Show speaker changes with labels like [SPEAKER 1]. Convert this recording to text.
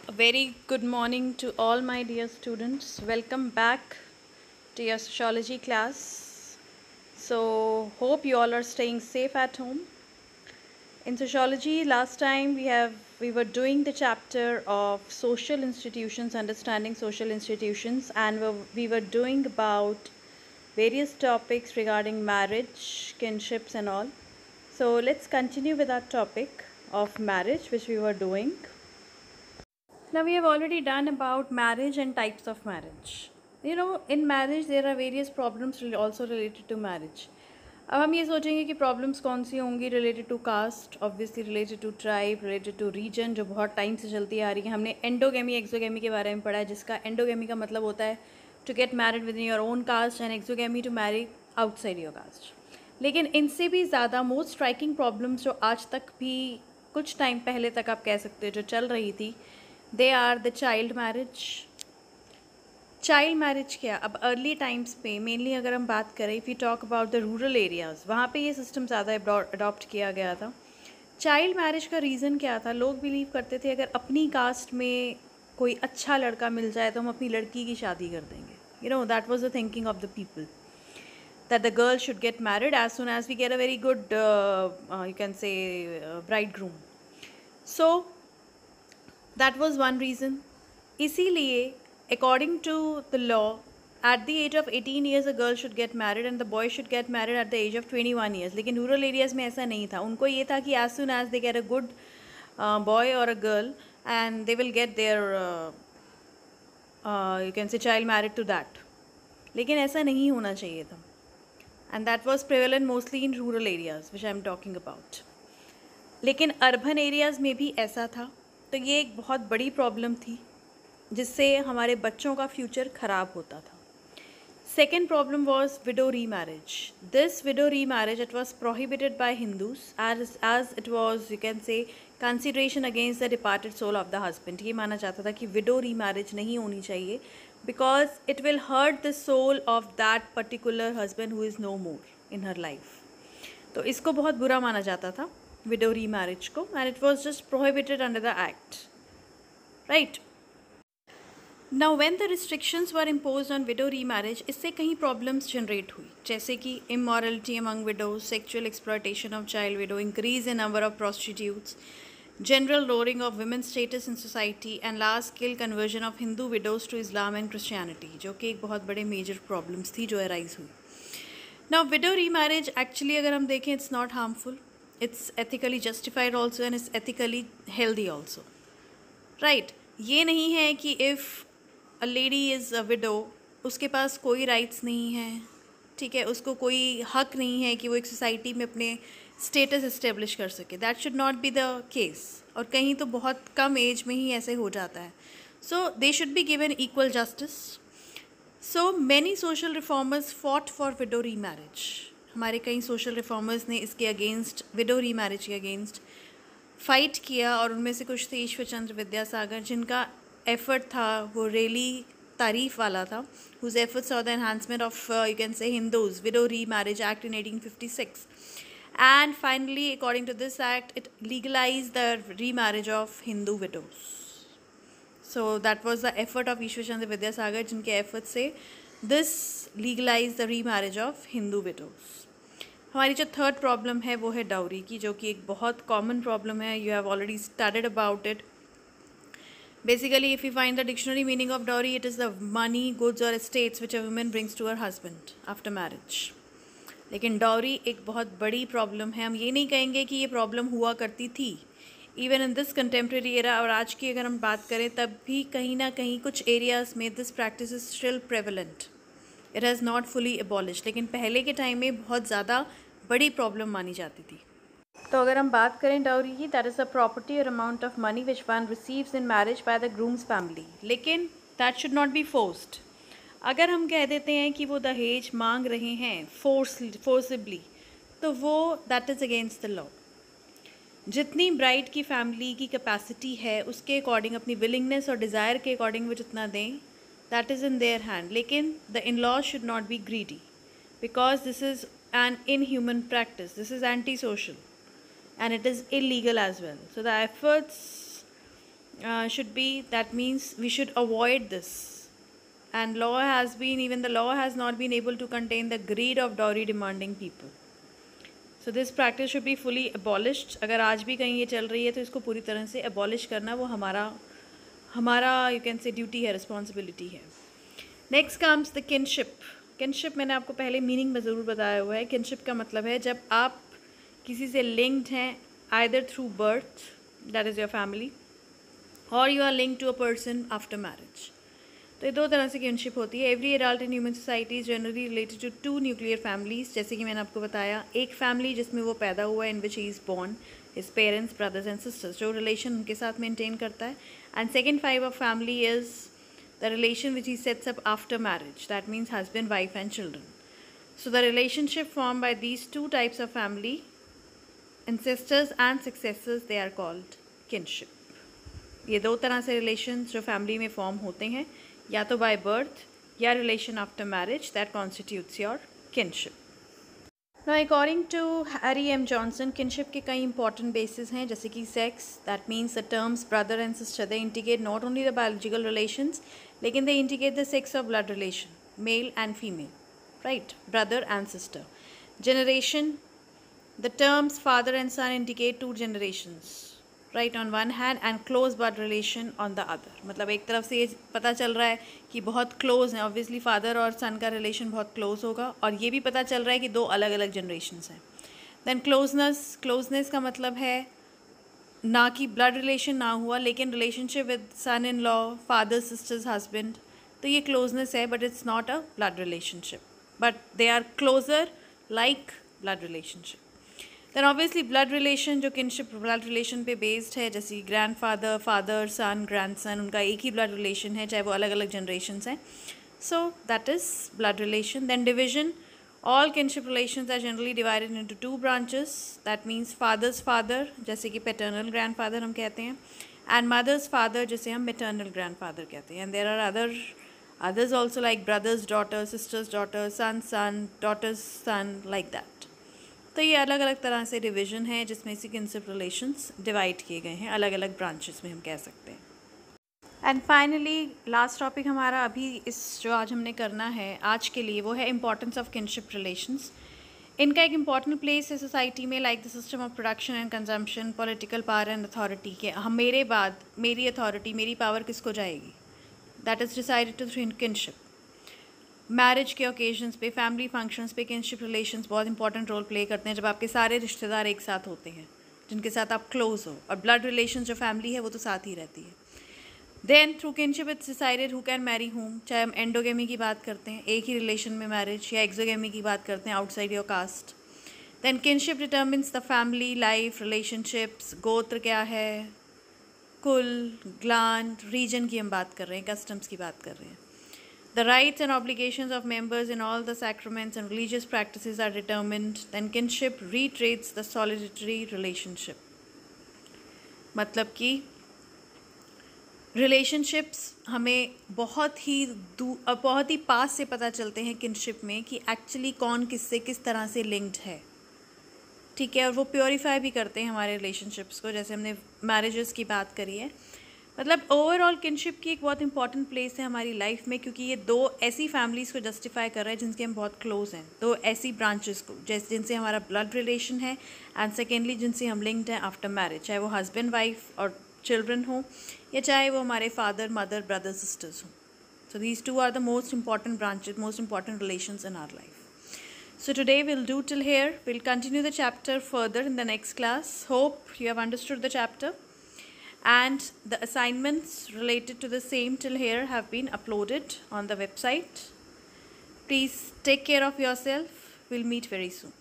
[SPEAKER 1] A very good morning to all my dear students. Welcome back to your sociology class. So, hope you all are staying safe at home. In sociology, last time we were doing the chapter of social institutions, understanding social institutions, and we were doing about various topics regarding marriage, kinships, and all. So, let's continue with our topic of marriage, which we were doing. Now we have already done about marriage and types of marriage. In marriage there are various problems also related to marriage. अब हम ये सोचेंगे कि problems कौन सी होंगी related to caste, obviously related to tribe, related to region, जो बहुत टाइम से चलती आ रही है. हमने एंडोगेमी एक्सोगेमी के बारे में पढ़ा है, जिसका एंडोगेमी का मतलब होता है to get married within your own caste and exogamy to marry outside your caste. लेकिन इनसे भी ज़्यादा मोस्ट स्ट्राइकिंग प्रॉब्लम्स जो आज तक भी कुछ टाइम पहले तक आप कह सकते हो जो चल रही थी, they are the child marriage. Child marriage क्या, अब अर्ली टाइम्स पे मेनली अगर हम बात करें, if you talk about the rural areas, वहाँ पे ये सिस्टम ज़्यादा अडॉप्ट किया गया था. चाइल्ड मैरिज का रीज़न क्या था? लोग बिलीव करते थे अगर अपनी कास्ट में कोई अच्छा लड़का मिल जाए तो हम अपनी लड़की की शादी कर देंगे. That was the thinking of the people, that the girl should get married as soon as we get a very good you can say bridegroom. So that was one reason. इसीलिए according to the law, at the age of 18 years a girl should get married and the boy should get married at the age of 21 years. लेकिन rural areas में ऐसा नहीं था. उनको ये था कि as soon as they get a good boy or a girl and they will get their you can say child married to that. लेकिन ऐसा नहीं होना चाहिए था. And that was prevalent mostly in rural areas which I am talking about. लेकिन urban areas में भी ऐसा था. तो ये एक बहुत बड़ी प्रॉब्लम थी जिससे हमारे बच्चों का फ्यूचर ख़राब होता था. Second problem was widow remarriage. This widow remarriage, it was prohibited by Hindus as it was, you can say, consideration against the departed soul of the husband. ये माना जाता था कि widow remarriage नहीं होनी चाहिए because it will hurt the soul of that particular husband who is no more in her life. तो इसको बहुत बुरा माना जाता था widow remarriage को, and it was just prohibited under the act, right? Now when the restrictions were imposed on widow remarriage, इससे कहीं problems generate हुई, जैसे कि immorality among widows, sexual exploitation of child widow, increase in number of prostitutes, general lowering of women's status in society, and large scale conversion of Hindu widows to Islam and Christianity, जो कि एक बहुत बड़े major problems थी जो arise हुई. Now widow remarriage actually अगर हम देखें, it's not harmful, it's ethically justified also and it's ethically healthy also, right? ये नहीं है कि if a lady is a window, उसके पास कोई राइट्स नहीं है, ठीक है, उसको कोई हक नहीं है कि वो एक सोसाइटी में अपने स्टेटस इस्टेब्लिश कर सके. That should not be the case. और कहीं तो बहुत कम एज में ही ऐसे हो जाता है. So they should be given equal justice. So many social reformers fought for widow remarriage. हमारे कई सोशल रिफॉर्मर्स ने इसके अगेंस्ट, विडो री मैरिज के अगेंस्ट फाइट किया, और उनमें से कुछ थे ईश्वर चंद्र विद्यासागर, जिनका एफर्ट था वो रियली तारीफ वाला था, whose efforts saw the enhancement of you can say Hindus widow remarriage act in 1856, and finally according to this act it legalized the remarriage of Hindu widows. So that was the effort of Ishwar Chandra Vidyasagar, जिनके effort से this legalized the remarriage of Hindu widows. हमारी जो third problem है वो है dowry की, जो कि एक बहुत कॉमन प्रॉब्लम है. You have already studied about it. Basically, if you find the dictionary meaning of dowry, it is the money, goods or estates which a woman brings to her husband after marriage. लेकिन dowry एक बहुत बड़ी problem है. हम ये नहीं कहेंगे कि ये प्रॉब्लम हुआ करती थी. Even in this contemporary era, और आज की अगर हम बात करें, तब भी कहीं ना कहीं कुछ एरियाज़ में this practice is still prevalent. It has not fully abolish. लेकिन पहले के टाइम में बहुत ज़्यादा बड़ी प्रॉब्लम मानी जाती थी. तो अगर हम बात करें डाउरी की, दैट इज़ अ प्रॉपर्टी और amount of money which one receives in marriage by the groom's family. लेकिन that should not be forced. अगर हम कह देते हैं कि वो दहेज मांग रहे हैं फोर्सिबली, तो वो that is against the law. जितनी ब्राइड की फैमिली की कैपेसिटी है उसके अकॉर्डिंग, अपनी विलिंगनेस और डिज़ायर के अकॉर्डिंग वो जितना दें, that is in their hand. लेकिन the in law should not be greedy because this is an inhuman practice. This is anti social and it is illegal as well. So the efforts should be, that means we should avoid this. And law has been, even the law has not been able to contain the greed of dowry demanding people. So this practice should be fully abolished. अगर आज भी कहीं ये चल रही है तो इसको पूरी तरह से abolish करना वो हमारा you can say duty है, responsibility है. Next comes the kinship. Kinship मैंने आपको पहले मीनिंग में ज़रूर बताया हुआ है. Kinship का मतलब है जब आप किसी से linked हैं either through birth, that is your family, or you are linked to a person after marriage. तो ये दो तरह से किनशिप होती है. Every adult in human society is generally related to to nuclear families, जैसे कि मैंने आपको बताया. एक फैमिली जिसमें वो पैदा हुआ है, in which he is born, his parents, brothers and sisters, जो रिलेशन उनके साथ मेंटेन करता है. And second type of family is the relation which he sets up after marriage, that means husband, wife and children. So the relationship form by these two types of family, ancestors and successors, they are called kinship. ये दो तरह से relations जो family में form होते हैं, या तो बाय बर्थ या relation after marriage, that constitutes your kinship. Now according to Harry M Johnson, kinship के कई इंपॉर्टेंट बेसिस हैं, जैसे कि sex, that means the terms brother and sister, they indicate not only the biological relations, लेकिन they indicate the sex of blood relation, male and female, right, brother and sister. Generation, the terms father and son indicate two generations, right, on one hand, and close blood relation on the other. मतलब एक तरफ से ये पता चल रहा है कि बहुत क्लोज हैं, ऑब्वियसली फादर और सन का रिलेशन बहुत क्लोज होगा, और ये भी पता चल रहा है कि दो अलग अलग जनरेशन्स हैं. देन क्लोजनेस का मतलब है ना कि ब्लड रिलेशन ना हुआ, लेकिन relationship with son in law, father, sisters, husband, तो ये क्लोजनेस है, but it's not a blood relationship, but they are closer like blood relationship. Then obviously blood relation जो किनशिप ब्लड रिलेशन पे based है, जैसे ग्रैंडफादर, फादर, सन, grandson, उनका एक ही blood relation है, चाहे वो अलग अलग जनरेशन्स हैं. So that is blood relation. Then division, all kinship relations are generally divided into two branches, that means father's father, जैसे कि पैटर्नल ग्रैंडफादर हम कहते हैं, एंड मदर्स फादर, जिसे हम मैटर्नल ग्रैंडफादर कहते हैं. And there are others also like brothers daughter, sisters daughter, son daughter's son, like that. तो ये अलग अलग तरह से डिवीजन है जिसमें से किनशिप रिलेशंस डिवाइड किए गए हैं अलग अलग ब्रांचेस में, हम कह सकते हैं. एंड फाइनली लास्ट टॉपिक हमारा अभी इस जो आज हमने करना है आज के लिए, वो है इंपॉर्टेंस ऑफ किनशिप रिलेशंस. इनका एक इम्पॉर्टेंट प्लेस है सोसाइटी में, like the system of production and consumption, political power and authority. के हम मेरे बाद मेरी अथॉरिटी, मेरी पावर किसको जाएगी, that is decided to through kinship. Marriage के ओकेजन्स पे, फैमिली फंक्शंस पे किनशिप रिलेशंस बहुत इंपॉर्टेंट रोल प्ले करते हैं, जब आपके सारे रिश्तेदार एक साथ होते हैं जिनके साथ आप क्लोज हो, और ब्लड रिलेशन जो फैमिली है वो तो साथ ही रहती है. Then through kinship it's decided who can marry home, चाहे हम एंडोगेमी की बात करते हैं, एक ही रिलेशन में मैरिज, या एक्सोगेमी की बात करते हैं, outside your caste. Then kinship determines the family life, relationships, गोत्र क्या है, कुल, ग्लान, रीजन की हम बात कर रहे हैं, कस्टम्स की बात कर रहे हैं. The rights and obligations of members in all the sacraments and religious practices are determined. Then kinship reiterates the solitary relationship. मतलब कि relationships हमें बहुत ही पास से पता चलते हैं किनशिप में कि एक्चुअली कौन किससे किस तरह से लिंक्ड है, ठीक है, और वो प्योरीफाई भी करते हैं हमारे रिलेशनशिप्स को, जैसे हमने मैरिजेस की बात करी है. मतलब ओवरऑल किनशिप की एक बहुत इंपॉर्टेंट प्लेस है हमारी लाइफ में, क्योंकि ये दो ऐसी फैमिलीज़ को जस्टिफाई कर रहा है जिनके हम बहुत क्लोज हैं, दो ऐसी ब्रांचेस को जैसे जिनसे हमारा ब्लड रिलेशन है, एंड सेकेंडली जिनसे हम लिंक्ड हैं आफ्टर मैरिज, चाहे वो हस्बैंड वाइफ और चिल्ड्रन हो, या चाहे वो हमारे फादर मदर ब्रदर सिस्टर्स हों. So these two are the most important branches, most important relations in our life. So today we'll do till here. We'll continue the chapter further in the next class. Hope you have understood the chapter. And the assignments related to the same till here have been uploaded on the website. Please take care of yourself. We'll meet very soon.